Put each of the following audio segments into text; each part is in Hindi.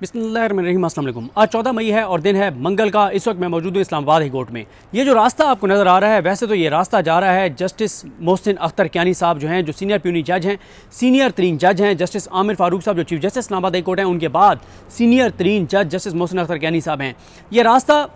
बिस्मिल्लाहिर्रहमानिर्रहीम। अस्सलाम वालेकुम। आज 14 मई है और दिन है मंगल का। इस वक्त मैं मौजूद हूँ इस्लामाबाद हाई कोर्ट में। ये जो रास्ता आपको नज़र आ रहा है, वैसे तो ये रास्ता जा रहा है जस्टिस मोहसिन अख्तर कियानी साहब जो हैं, जो सीनियर प्यूनी जज हैं, सीनियर तरीन जज हैं। जस्टिस आमिर फारूक साहब जो chief justice Islamabad high court हैं, उनके बाद सीनियर तरीन जज जस्टिस मोहसिन अख्तर कियानी साहब हैं। ये रास्ता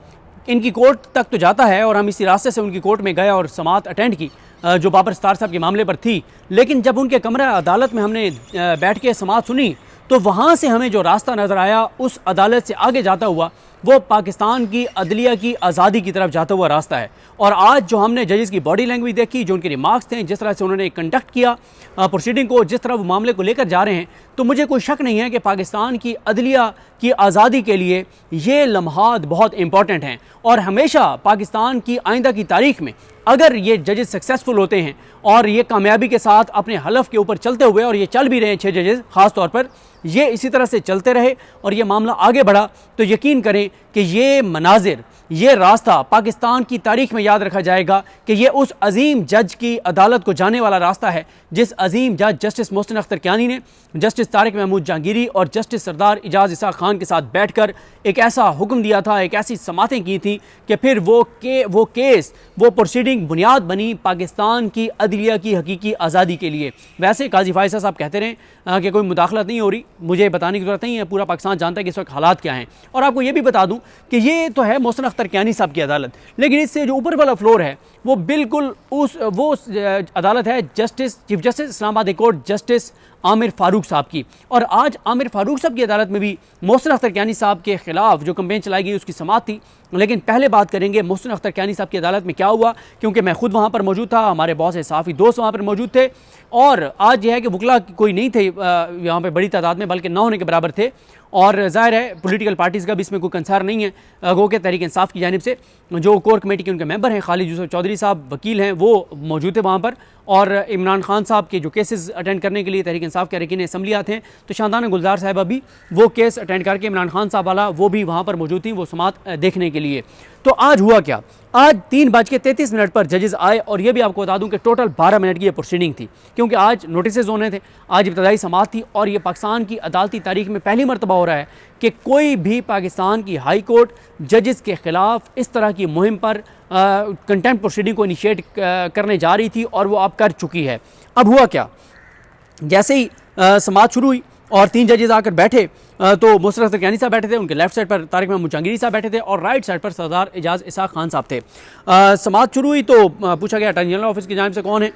इनकी कोर्ट तक तो जाता है और हम इसी रास्ते से उनकी कोर्ट में गए और समाअत अटेंड की जो बाबर सत्तार साहब के मामले पर थी। लेकिन जब उनके कमरा अदालत में हमने बैठ के समाअत सुनी तो वहाँ से हमें जो रास्ता नज़र आया, उस अदालत से आगे जाता हुआ वो पाकिस्तान की अदलिया की आज़ादी की तरफ जाता हुआ रास्ता है। और आज जो हमने जजेस की बॉडी लैंग्वेज देखी, जो उनके रिमार्क्स थे, जिस तरह से उन्होंने कंडक्ट किया प्रोसीडिंग को, जिस तरह वो मामले को लेकर जा रहे हैं, तो मुझे कोई शक नहीं है कि पाकिस्तान की अदलिया की आज़ादी के लिए ये लम्हात बहुत इंपॉर्टेंट हैं। और हमेशा पाकिस्तान की आइंदा की तारीख में अगर ये जजेस सक्सेसफुल होते हैं और ये कामयाबी के साथ अपने हलफ के ऊपर चलते हुए, और ये चल भी रहे हैं 6 जजेस ख़ास तौर पर, ये इसी तरह से चलते रहे और ये मामला आगे बढ़ा, तो यकीन करें कि ये मनाजिर, ये रास्ता पाकिस्तान की तारीख में याद रखा जाएगा कि ये उस अजीम जज की अदालत को जाने वाला रास्ता है जिस अजीम जज जस्टिस मोहसिन अख्तर कियानी ने जस्टिस तारिक महमूद जहांगीरी और जस्टिस सरदार इजाज़ इसाक खान के साथ बैठकर एक ऐसा हुक्म दिया था, एक ऐसी समातें की थी कि फिर वो केस, वो प्रोसीडिंग बुनियाद बनी पाकिस्तान की अदलिया की हकीकी आज़ादी के लिए। वैसे काजी फायसा साहब कहते रहे कि कोई मुदाखलत नहीं हो रही, मुझे बताने की ज़रूरत नहीं है, पूरा पाकिस्तान जानता है कि इस वक्त हालात क्या हैं। और आपको ये भी बता दूं कि ये तो है मोहसिन अख्तर कियानी साहब की अदालत, लेकिन इससे जो ऊपर वाला फ्लोर है वो बिल्कुल वो अदालत है justice chief justice Islamabad high court justice Aamir Farooq साहब की। और आज आमिर फारूक साहब की अदालत में भी मोहसिन अख्तर कियानी साहब के खिलाफ जो कंप्लेन चलाई गई उसकी समाअत थी। लेकिन पहले बात करेंगे मोहसिन अख्तर कियानी साहब की अदालत में क्या हुआ, क्योंकि मैं खुद वहाँ पर मौजूद था, हमारे बहुत से साफ़ी दोस्त वहाँ पर मौजूद थे। और आज यह है कि वकला कोई नहीं थे यहाँ पर बड़ी तादाद में, बल्कि 9 होने के बराबर थे। और ज़ाहिर है पॉलिटिकल पार्टीज़ का भी इसमें कोई कंसर्न नहीं है। गो के तहरीक इंसाफ की जानिब से जो कोर कमेटी के उनके मेंबर हैं, खालिद यूसुफ चौधरी साहब वकील हैं, वो मौजूद थे वहाँ पर। और इमरान खान साहब के जो केसेस अटेंड करने के लिए तहरीक इंसाफ के अरकान असम्बली आते हैं, तो शानदान गुलजार साहब भी वो केस अटेंड करके, इमरान खान साहब वाला वो भी वहाँ पर मौजूद थी वो समाअत देखने के लिए। तो आज हुआ क्या, आज 3:33 पर जजेस आए और ये भी आपको बता दूं कि टोटल 12 मिनट की ये प्रोसीडिंग थी, क्योंकि आज नोटिस होने थे, आज इब्तदाई समाअत थी। और ये पाकिस्तान की अदालती तारीख में पहली मरतबा हो रहा है कि कोई भी पाकिस्तान की हाई कोर्ट जजेस के ख़िलाफ़ इस तरह की मुहिम पर कंटेम्प्ट प्रोसीडिंग को इनिशिएट करने जा रही थी, और वो अब कर चुकी है। अब हुआ क्या, जैसे ही समाअत शुरू हुई और 3 जजेस आकर बैठे, तो मोहसिन अख्तर कियानी साहब बैठे थे, उनके लेफ्ट साइड पर तारिक महमूद जहांगीरी साहब बैठे थे और राइट साइड पर सरदार इजाज़ इसाक खान साहब थे। समाअत शुरू हुई तो पूछा गया अटॉर्नी जनरल ऑफिस की जानिब से कौन है,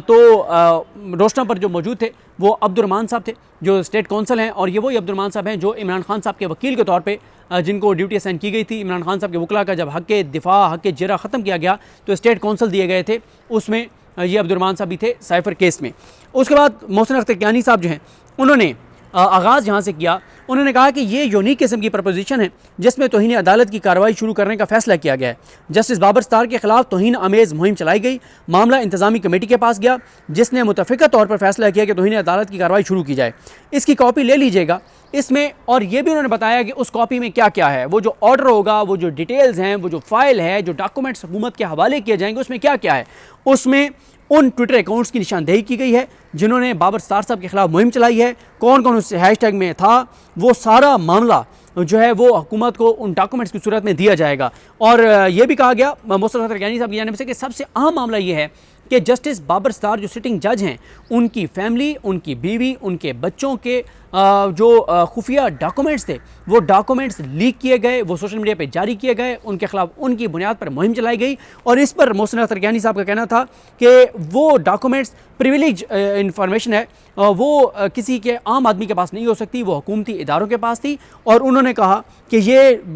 तो रोस्टर पर जो मौजूद थे वो अब्दुर्रहमान साहब थे जो स्टेट कौंसल हैं, और ये वही अब्दुर्रहमान साहब हैं जो इमरान खान साहब के वकील के तौर पर जिनको ड्यूटी असाइन की गई थी। इमरान खान साहब के वकला का जब हक़ दिफा, हक़ जिरा ख़त्म किया गया तो स्टेट कौंसल दिए गए थे, उसमें ये अब्दुर्रहमान साहब भी थे साइफर केस में। उसके बाद मोहसिन अख्तर कियानी साहब जो हैं, उन्होंने आगाज़ यहाँ से किया। उन्होंने कहा कि ये यूनिक किस्म की प्रपोजिशन है जिसमें तौहीन अदालत की कार्रवाई शुरू करने का फैसला किया गया है। जस्टिस बाबर सत्तार के खिलाफ तौहीन अमेज़ मुहिम चलाई गई, मामला इंतजामी कमेटी के पास गया जिसने मुतफ़िक़ा तौर पर फैसला किया कि तौहीन अदालत की कार्रवाई शुरू की जाए। इसकी कॉपी ले लीजिएगा इसमें। और ये भी उन्होंने बताया कि उस कॉपी में क्या क्या है, वो जो ऑर्डर होगा, वो जो डिटेल्स हैं, वो जो फाइल है, जो डॉक्यूमेंट्स हुकूमत के हवाले किए जाएंगे, उसमें क्या क्या है। उसमें उन ट्विटर अकाउंट्स की निशानदेही की गई है जिन्होंने बाबर सत्तार साहब के खिलाफ मुहिम चलाई है, कौन कौन उस हैशटैग में था, वो सारा मामला जो है वो हुकूमत को उन डॉक्यूमेंट्स की सूरत में दिया जाएगा। और ये भी कहा गया मोहसिन अख्तर कियानी साहब की जानिब से कि सबसे अहम मामला ये है कि जस्टिस बाबर सत्तार जो सिटिंग जज हैं, उनकी फैमिली, उनकी बीवी, उनके बच्चों के जो खुफिया डॉक्यूमेंट्स थे, वो डॉक्यूमेंट्स लीक किए गए, वो सोशल मीडिया पे जारी किए गए, उनके खिलाफ उनकी बुनियाद पर मुहिम चलाई गई। और इस पर मोहसिन अख्तर कियानी साहब का कहना था कि वो डॉक्यूमेंट्स प्रिविलेज इंफॉर्मेशन है, वो किसी के आम आदमी के पास नहीं हो सकती, वो हुकूमती इदारों के पास थी। और उन्होंने कहा कि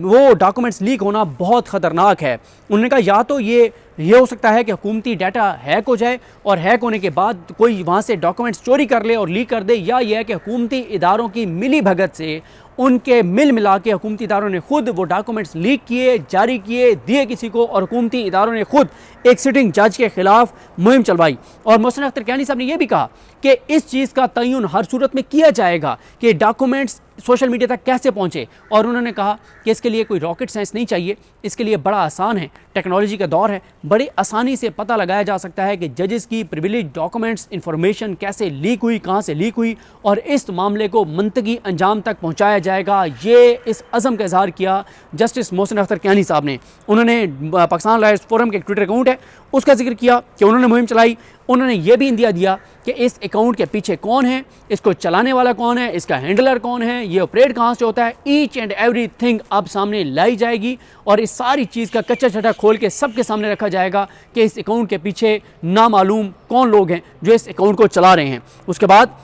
वो डॉक्यूमेंट्स लीक होना बहुत ख़तरनाक है। उन्होंने कहा या तो ये हो सकता है कि हुकूमती डाटा हैक हो जाए और हैक होने के बाद कोई वहाँ से डॉक्यूमेंट्स चोरी कर ले और लीक कर दे, या यह है कि हुकूमती इदारों की मिली भगत से उनके मिला के हुकूमती इदारों ने खुद वो डॉक्यूमेंट्स लीक किए, जारी किए, दिए किसी को, और हुकूमती इदारों ने खुद एक सिटिंग जज के खिलाफ मुहिम चलवाई। और मोहसिन अख्तर कियानी साहब ने यह भी कहा कि इस चीज़ का तयन हर सूरत में किया जाएगा कि डॉक्यूमेंट्स सोशल मीडिया तक कैसे पहुंचे। और उन्होंने कहा कि इसके लिए कोई रॉकेट साइंस नहीं चाहिए, इसके लिए बड़ा आसान है, टेक्नोलॉजी का दौर है, बड़ी आसानी से पता लगाया जा सकता है कि जजेस की प्रिविलेज डॉक्यूमेंट्स इंफॉर्मेशन कैसे लीक हुई, कहां से लीक हुई, और इस मामले को मंतकी अंजाम तक पहुंचाया जाएगा। ये इस अज़म का इजहार किया जस्टिस मोहसिन अख्तर कियानी साहब ने। उन्होंने पाकिस्तान लॉयर्स फोरम के एक ट्विटर अकाउंट है उसका जिक्र किया कि उन्होंने मुहिम चलाई। उन्होंने ये भी इंदिया दिया कि इस अकाउंट के पीछे कौन है, इसको चलाने वाला कौन है, इसका हैंडलर कौन है, ये ऑपरेट कहाँ से होता है, ईच एंड एवरीथिंग अब सामने लाई जाएगी। और इस सारी चीज़ का कच्चा छटा खोल के सबके सामने रखा जाएगा कि इस अकाउंट के पीछे नामालूम कौन लोग हैं जो इस अकाउंट को चला रहे हैं। उसके बाद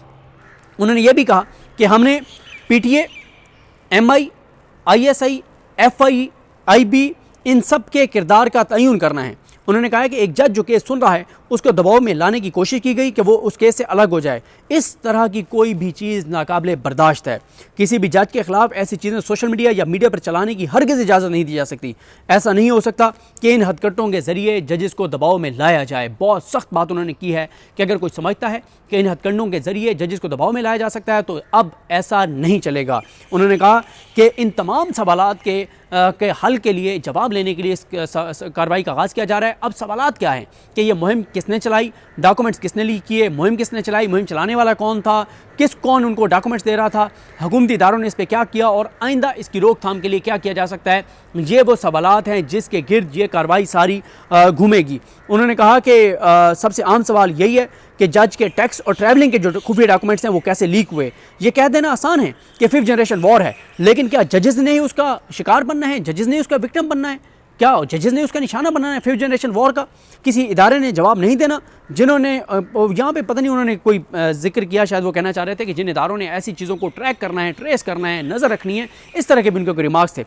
उन्होंने ये भी कहा कि हमने PTA, MI, ISI, FI, IB इन सब के किरदार का तयन करना है। उन्होंने कहा कि एक जज जो केस सुन रहा है उसको दबाव में लाने की कोशिश की गई कि वो उस केस से अलग हो जाए। इस तरह की कोई भी चीज़ नाकाबिले बर्दाश्त है। किसी भी जज के खिलाफ ऐसी चीज़ें सोशल मीडिया या मीडिया पर चलाने की हरगिज़ इजाज़त नहीं दी जा सकती। ऐसा नहीं हो सकता कि इन हथकटों के ज़रिए जजेस को दबाव में लाया जाए। बहुत सख्त बात उन्होंने की है कि अगर कोई समझता है कि इन हथकंडों के ज़रिए जजेस को दबाव में लाया जा सकता है तो अब ऐसा नहीं चलेगा। उन्होंने कहा कि इन तमाम सवालात के हल के लिए, जवाब लेने के लिए इस कार्रवाई का आगाज़ किया जा रहा है। अब सवालात क्या हैं कि ये मुहिम किसने चलाई, डॉक्यूमेंट्स किसने लीक किए, मुहिम किसने चलाई, मुहिम चलाने वाला कौन था, कौन उनको डॉक्यूमेंट्स दे रहा था, हुकूमती इदारों ने इस पर क्या किया और आइंदा इसकी रोकथाम के लिए क्या किया जा सकता है। ये वो सवालात हैं जिसके गिर्द ये कार्रवाई सारी घूमेगी। उन्होंने कहा कि सबसे आम सवाल यही है कि जज के टैक्स और ट्रैवलिंग के जो खुफिया डॉक्यूमेंट्स हैं वो कैसे लीक हुए। ये कह देना आसान है कि 5th जनरेशन वॉर है, लेकिन क्या जजेस ने ही उसका शिकार बनना है, जजेस ने उसका विक्टिम बनना है, क्या जजेस ने उसका निशाना बनाना है 5th जनरेशन वॉर का। किसी इदारे ने जवाब नहीं देना। जिन्होंने यहाँ पे पता नहीं उन्होंने कोई जिक्र किया, शायद वो कहना चाह रहे थे कि जिन इदारों ने ऐसी चीज़ों को ट्रैक करना है, ट्रेस करना है, नज़र रखनी है, इस तरह के भी उनके रिमार्क्स थे।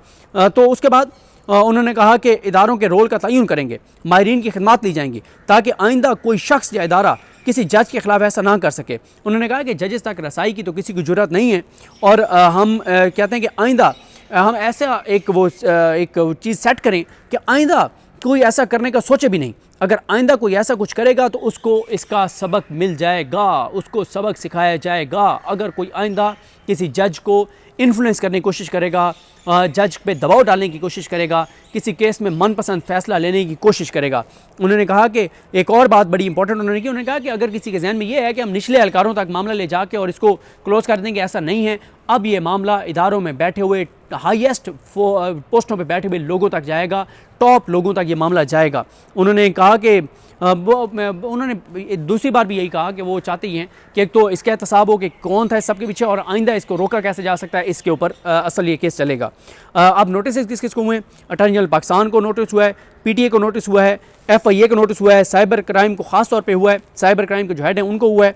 तो उसके बाद उन्होंने कहा कि इदारों के रोल का तयन करेंगे, माहिरीन की खिदमत ली जाएंगी ताकि आइंदा कोई शख्स या इदारा किसी जज के खिलाफ ऐसा ना कर सके। उन्होंने कहा कि जजेस तक रसाई की तो किसी की ज़रूरत नहीं है और हम कहते हैं कि आइंदा हम ऐसा एक चीज़ सेट करें कि आइंदा कोई ऐसा करने का सोचे भी नहीं। अगर आइंदा कोई ऐसा कुछ करेगा तो उसको इसका सबक मिल जाएगा, उसको सबक सिखाया जाएगा। अगर कोई आइंदा किसी जज को इन्फ्लुएंस करने की कोशिश करेगा, जज पे दबाव डालने की कोशिश करेगा, किसी केस में मनपसंद फैसला लेने की कोशिश करेगा। उन्होंने कहा कि एक और बात बड़ी इंपॉर्टेंट उन्होंने की, उन्होंने कहा कि अगर किसी के जहन में ये है कि हम निचले एहलकारों तक मामला ले जाके और इसको क्लोज कर देंगे, ऐसा नहीं है। अब ये मामला इदारों में बैठे हुए हाईएस्ट पोस्टों पे बैठे हुए लोगों तक जाएगा, टॉप लोगों तक ये मामला जाएगा। उन्होंने कहा कि उन्होंने दूसरी बार भी यही कहा कि वो चाहते ही हैं कि एक तो इसका एहतसाब हो कि कौन था इस सब के पीछे और आइंदा इसको रोका कैसे जा सकता है, इसके ऊपर असल ये केस चलेगा। अब नोटिस किस किस को हुए? अटॉर्नी जनरल पाकिस्तान को नोटिस हुआ है, PTA को नोटिस हुआ है, FIA को नोटिस हुआ है, साइबर क्राइम को ख़ास तौर पे हुआ है, साइबर क्राइम के जो हेड हैं उनको हुआ है,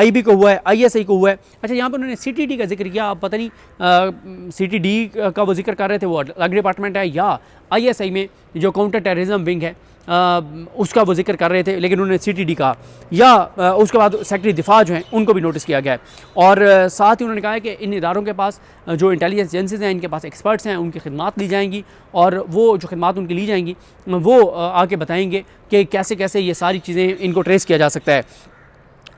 IB को हुआ है, ISI को हुआ है। अच्छा, यहाँ पर उन्होंने CTD का जिक्र किया। अब पता नहीं CTD का वो जिक्र कर रहे थे, वो अलग डिपार्टमेंट है, या ISI में जो काउंटर टेररिज्म विंग है उसका वो जिक्र कर रहे थे, लेकिन उन्होंने CTD कहा। या उसके बाद सेक्रेटरी दिफा जो हैं उनको भी नोटिस किया गया है। और साथ ही उन्होंने कहा है कि इन इदारों के पास जो इंटेलिजेंस एजेंसीज हैं, इनके पास एक्सपर्ट्स हैं, उनकी खिदमत ली जाएंगी और वो जो खिदमत उनकी ली जाएंगी वो आके बताएंगे कि कैसे कैसे ये सारी चीज़ें इनको ट्रेस किया जा सकता है।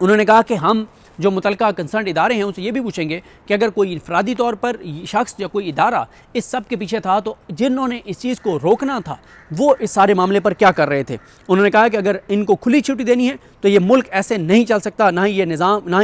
उन्होंने कहा कि हम जो मुतलका कंसर्न इदारे हैं उनसे ये भी पूछेंगे कि अगर कोई इनफरादी तौर पर शख्स या कोई इदारा इस सब के पीछे था तो जिन्होंने इस चीज़ को रोकना था वो इस सारे मामले पर क्या कर रहे थे। उन्होंने कहा कि अगर इनको खुली छुट्टी देनी है तो ये मुल्क ऐसे नहीं चल सकता, ना ही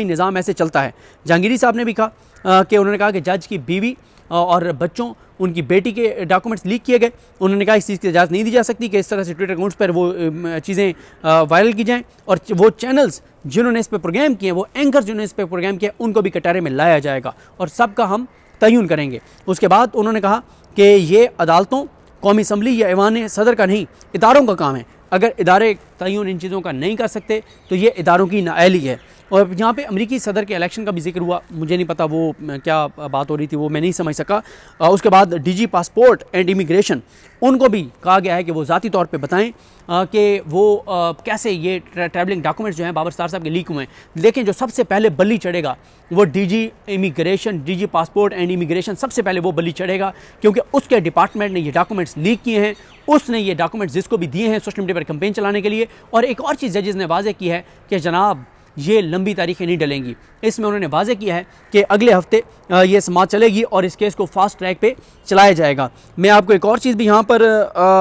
निज़ाम ऐसे चलता है। जहांगीरी साहब ने भी कहा कि उन्होंने कहा कि जज की बीवी और बच्चों, उनकी बेटी के डॉक्यूमेंट्स लीक किए गए। उन्होंने कहा इस चीज़ की इजाज़त नहीं दी जा सकती कि इस तरह से ट्विटर अकाउंट्स पर वो चीज़ें वायरल की जाएँ और वो चैनल्स जिन्होंने इस पर प्रोग्राम किए, वो एंकर जिन्होंने इस पर प्रोग्राम किया, उनको भी कटारे में लाया जाएगा और सबका हम तयन करेंगे। उसके बाद उन्होंने कहा कि ये अदालतों, कौमी असम्बली या ऐवान सदर का नहीं, इदारों का काम है। अगर इदारे तयन इन चीज़ों का नहीं कर सकते तो ये इदारों की नाअहली है। और यहाँ पे अमेरिकी सदर के इलेक्शन का भी जिक्र हुआ, मुझे नहीं पता वो क्या बात हो रही थी, वो मैं नहीं समझ सका। उसके बाद DG पासपोर्ट एंड इमिग्रेशन, उनको भी कहा गया है कि वो ज़ाती तौर पे बताएं कि वो कैसे ये ट्रैवलिंग डॉक्यूमेंट्स जो हैं बाबर सत्तार साहब के लीक हुए हैं। लेकिन जो सबसे पहले बल्ली चढ़ेगा वो DG immigration, DG passport and immigration, सबसे पहले वो बल्ली चढ़ेगा क्योंकि उसके डिपार्टमेंट ने ये डॉक्यूमेंट्स लीक किए हैं। उसने ये डॉक्यूमेंट्स जिसको भी दिए हैं सोशल मीडिया पर कैंपेन चलाने के लिए। और एक और चीज़ जजेस ने वाज़ेह की है कि जनाब ये लंबी तारीखें नहीं डलेंगी। इसमें उन्होंने वाज़ेह किया है कि अगले हफ्ते ये समाअत चलेगी और इस केस को फास्ट ट्रैक पे चलाया जाएगा। मैं आपको एक और चीज़ भी यहाँ पर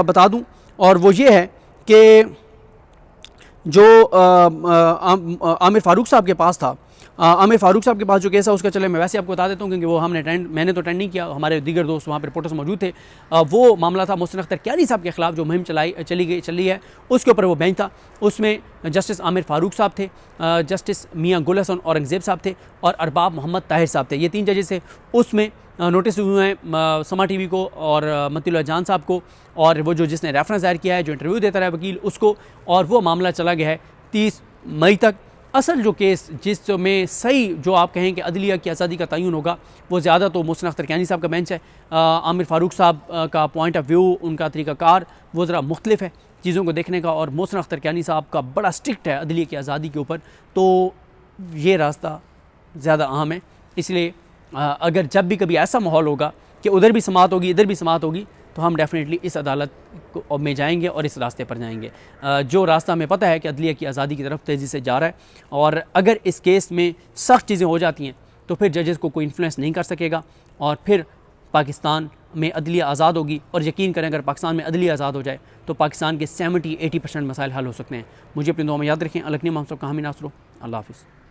बता दूँ, और वो ये है कि जो आमिर फ़ारूक साहब के पास था, आमिर फ़ारूक साहब के पास जो केस है उसका चले मैं वैसे आपको बता देता हूँ, क्योंकि वो मैंने तो अटेंड नहीं किया, हमारे दीगर दोस्त वहाँ पर रिपोर्टर्स मौजूद थे। वो मामला था मोहसिन अख्तर कियानी साहब के ख़िलाफ़ जो मुहिम चली है, उसके ऊपर वो बेंच था। उसमें जस्टिस आमिर फ़ारूक साहब थे, जस्टिस मियाँ गुल हसन औरंगज़ेब साहब थे और अरबाब मोहम्मद ताहिर साहब थे। ये 3 जजेस थे। उसमें नोटिस हुए हैं समा टीवी को और मतीउल्लाह जान साहब को, और वो जो जिसने रेफरेंस दायर किया है, जो इंटरव्यू देता रहा वकील, उसको, और वो मामला चला गया है 30 मई तक। असल जो केस जिसमें सही जो आप कहें कि अदलिया की आज़ादी का तयन होगा, वो ज़्यादा तो मोहसिन अख्तर कियानी साहब का बेंच है। आमिर फ़ारूक साहब का पॉइंट ऑफ व्यू, उनका तरीक़ाकार वो ज़रा मुख्तलिफ है चीज़ों को देखने का, और मोहसिन अख्तर कियानी साहब का बड़ा स्ट्रिक्ट है अदलिया की आज़ादी के ऊपर। तो ये रास्ता ज़्यादा अहम है। इसलिए अगर जब भी कभी ऐसा माहौल होगा कि उधर भी समाअत होगी, इधर भी समाअत होगी, तो हम डेफिनेटली इस अदालत में जाएंगे और इस रास्ते पर जाएंगे। जो रास्ता हमें पता है कि अदलिया की आज़ादी की तरफ तेज़ी से जा रहा है, और अगर इस केस में सख्त चीज़ें हो जाती हैं तो फिर जजेस को कोई इन्फ्लुएंस नहीं कर सकेगा, और फिर पाकिस्तान में अदलिया आज़ाद होगी। और यकीन करें, अगर पाकिस्तान में अदलिया आज़ाद हो जाए तो पाकिस्तान के 70-80% मसाइल हल हो सकते हैं। मुझे अपनी दुआ में याद रखें। अलकनी हम सब कहामी नासरो। अल्लाह हाफ़िज़।